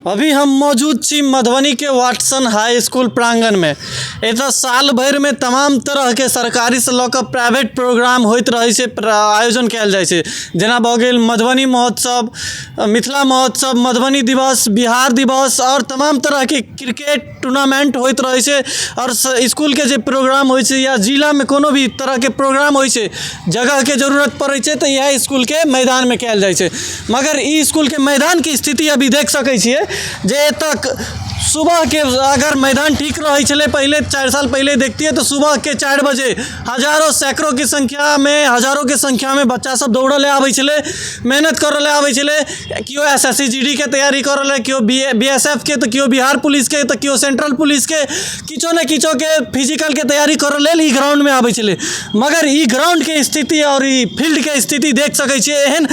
अभी हम मौजूद छी मधुबनी के वाटसन हाई स्कूल प्रांगण में। एतऽ साल भर में तमाम तरह के सरकारी से लऽ कऽ प्राइवेट प्रोग्राम होइत रहै छै, आयोजन कयल जाइ छै। जेना भऽ गेल मधुबनी महोत्सव, मिथिला महोत्सव, मधुबनी दिवस, बिहार दिवस और तमाम तरह के क्रिकेट टूर्नामेंट होइत रहै छै। और स्कूल के जे प्रोग्राम होइ छै या जिला में कोनो भी तरह के प्रोग्राम होइ छै, जगह के जरूरत पड़ै छै तऽ यह स्कूल के मैदान में कयल जाइ छै। मगर ई स्कूल के मैदान की स्थिति अभी देख सकै छियै जे तक सुबह के अगर मैदान ठीक रही चले, पहले 4 साल पहले देखती तो सुबह के 4 बजे हजारों सैकड़ों की संख्या में, हजारों के संख्या में बच्चा सब दौड़े आबै छले, मेहनत करे आबै छले। क्यों SSC GD के तैयारी करे, क्यों BSF के, तो क्यों बिहार पुलिस के, तो क्यों सेंट्रल पुलिस के, किछो ने किछो के फिजिकल के तैयारी करे लेल ई ग्राउंड में आबै छले। मगर ई ग्राउंड के स्थिति और ई फील्ड के स्थिति देख सकै छियै एहन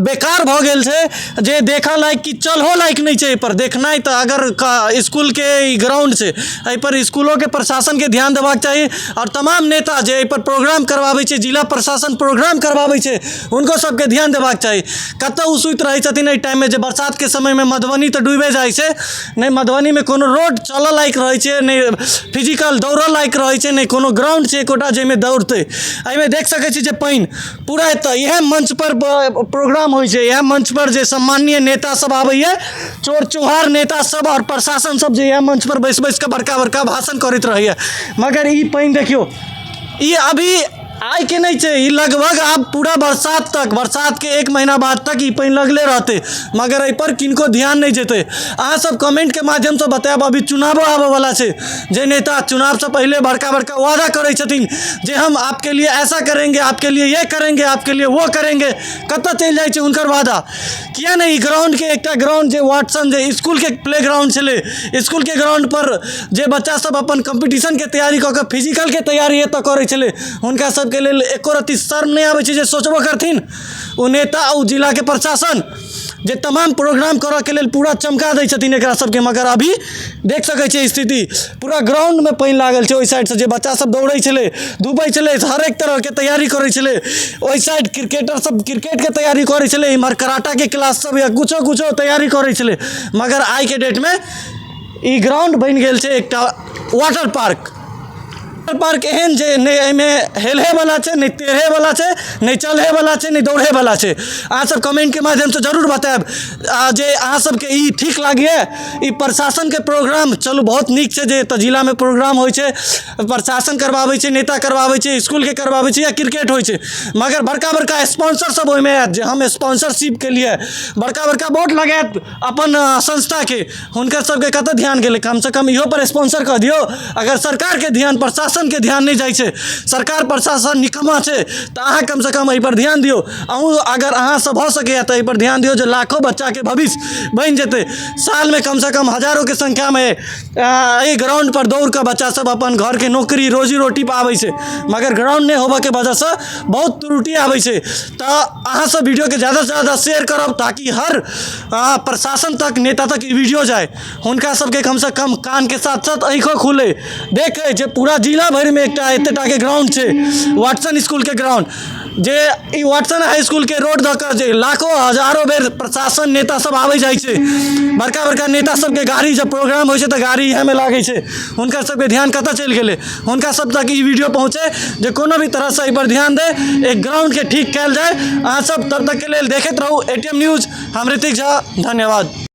बेकार भ गेल छै जे देखा लायक कि चलहो लायक नहीं छै। पर देखना तो अगर स्कूल के ग्राउंड से एहि पर स्कूलों के प्रशासन के ध्यान देबाक चाहिए। और तमाम नेता जे एहि पर प्रोग्राम करवाबै छै, जिला प्रशासन प्रोग्राम करवाबै छै, उनको सबके ध्यान देबाक चाहिए। कतौ सुइत रहै छथिन एहि टाइम में जे बरसात के समय में मधुबनी तो डूबे जाइ छै, नहीं मधुबनी में कोनो रोड चलऽ लायक रहै छै, नहीं फिजिकल दौड़ऽ लायक रहै छै, नहीं कोनो ग्राउंड छै एकोटा जाहिमे दौड़तै। एहिमे देख सकै छी जे पानि पूरा एतऽ इएह मंच पर प्रोग्राम होइ छै, इएह मंच पर जे सम्माननीय नेता सब आबैए, चोर चुहार नेता सब और प्रशासन सब जे यह मंच पर बैस के बड़का बड़का भाषण करैत रहैया। मगर ई पानि देखियो, ई अभी आय के नहीं छै, लगभग अब पूरा बरसात के 1 महीना बाद तक ई पानी लगले रहते। मगर एहि पर किनको ध्यान नहीं जेते। अहाँ सब कमेंट के माध्यम से बतायब। अभी चुनावो आबे वाला छै, जे नेता चुनाव से पहले बड़का बड़का वादा करे छथिन जे हम आपके लिए ऐसा करेंगे, आपके लिए ये करेंगे, आपके लिए वो करेंगे। कतऽ चलि जाइ छै हुनकर वादा? किया नहीं ग्राउंड के एकटा ग्राउंड जे वाटसन जे स्कूल के प्ले ग्राउंड छले, स्कूल के ग्राउंड पर जे बच्चा सब अपन कंपटीशन के तैयारी कऽ के फिजिकल के तैयारी एतऽ करे छले, हुनका सब के लेल एको रत्ती शर्म नहीं आबै छै जे सोचबो करथिन ओ नेता ओ जिला के प्रशासन जे तमाम प्रोग्राम करऽ के लेल पूरा चमका दै छथिन एकरा सबके। मगर अभी देख सकै छियै स्थिति, पूरा ग्राउंड में पानि लागल छै। ओहि साइड से जे बच्चा सब दौड़ै छलै, धूपै छलै, हर एक तरह के तैयारी करै छलै। ओहि साइड क्रिकेटर सब क्रिकेट के तैयारी करै छलै, इम्हर कराटा के क्लास सब या कुछो तैयारी करै छलै। मगर आइ के डेट में ई ग्राउंड बनि गेल छै एकटा वाटर पार्क एहन जे नहीं एहिमे हेलहे वाला छै, नहीं तैरे वाला छै, नहीं चलहे वाला छै, नहीं दौड़े वाला छै। अहाँ सब कमेंट के माध्यम से जरूर बतायब जे अहाँ सबके ई ठीक लागिए। ई प्रशासन के प्रोग्राम चलू बहुत नीक छै जे जिला में प्रोग्राम होइ छै, प्रशासन करवाबै छै, नेता करवाबै छै, स्कूल के करवाबै छै या क्रिकेट होइ छै। मगर बड़का बड़का स्पॉन्सर सब ओहिमे आयत जे हम स्पॉन्सरशिप के लिए बड़का बड़का बोर्ड लगायत अपन संस्था के, हुनकर सबके कतऽ ध्यान गेलै? कम से कम इहो पर स्पॉन्सर कऽ दियौ। अगर सरकार के ध्यान प्रशासन के ध्यान नहीं जाइ छै, सरकार प्रशासन निकम्मा छै, तो अहाँ कम से कम एहि पर ध्यान दियो। अगर अहाँ सब भ सके तो एहि पर ध्यान दियो जे लाखों बच्चा के भविष्य बन जेते। साल में कम से कम हजारों के संख्या में एहि ग्राउंड पर दौड़ के बच्चा सब अपन घर के नौकरी रोजी रोटी पाबै छै। मगर ग्राउंड नहीं होबे के वजह से बहुत त्रुटि आबै छै। तो अहाँ सब वीडियो के ज़्यादा से ज़्यादा शेयर करब ताकि हर प्रशासन तक, नेता तक ई वीडियो जाए। हुनका सबके कम से कम कान के साथ साथ आँखों खुले देखे जे पूरा जिला भर में एकटा एतेटा के ग्राउंड छै, वाटसन स्कूल के ग्राउंड जे ई वाटसन हाई स्कूल के रोड दऽ कऽ जे लाखों हजारों बेर प्रशासन नेता सब आबै जाइ छै। बड़का बड़का नेता सबके गाड़ी जब प्रोग्राम होइ छै तऽ गाड़ी इएह में लागै छै। हुनकर सबके ध्यान कतऽ चलि गेलै? हुनका सब तक ई वीडियो पहुँचे जे कोनो भी तरह से एहि पर ध्यान दे, एक ग्राउंड के ठीक कयल जाए। अहाँ सब तब तक के लेल देखैत रहू ATM न्यूज। हम ऋतिक झा, धन्यवाद।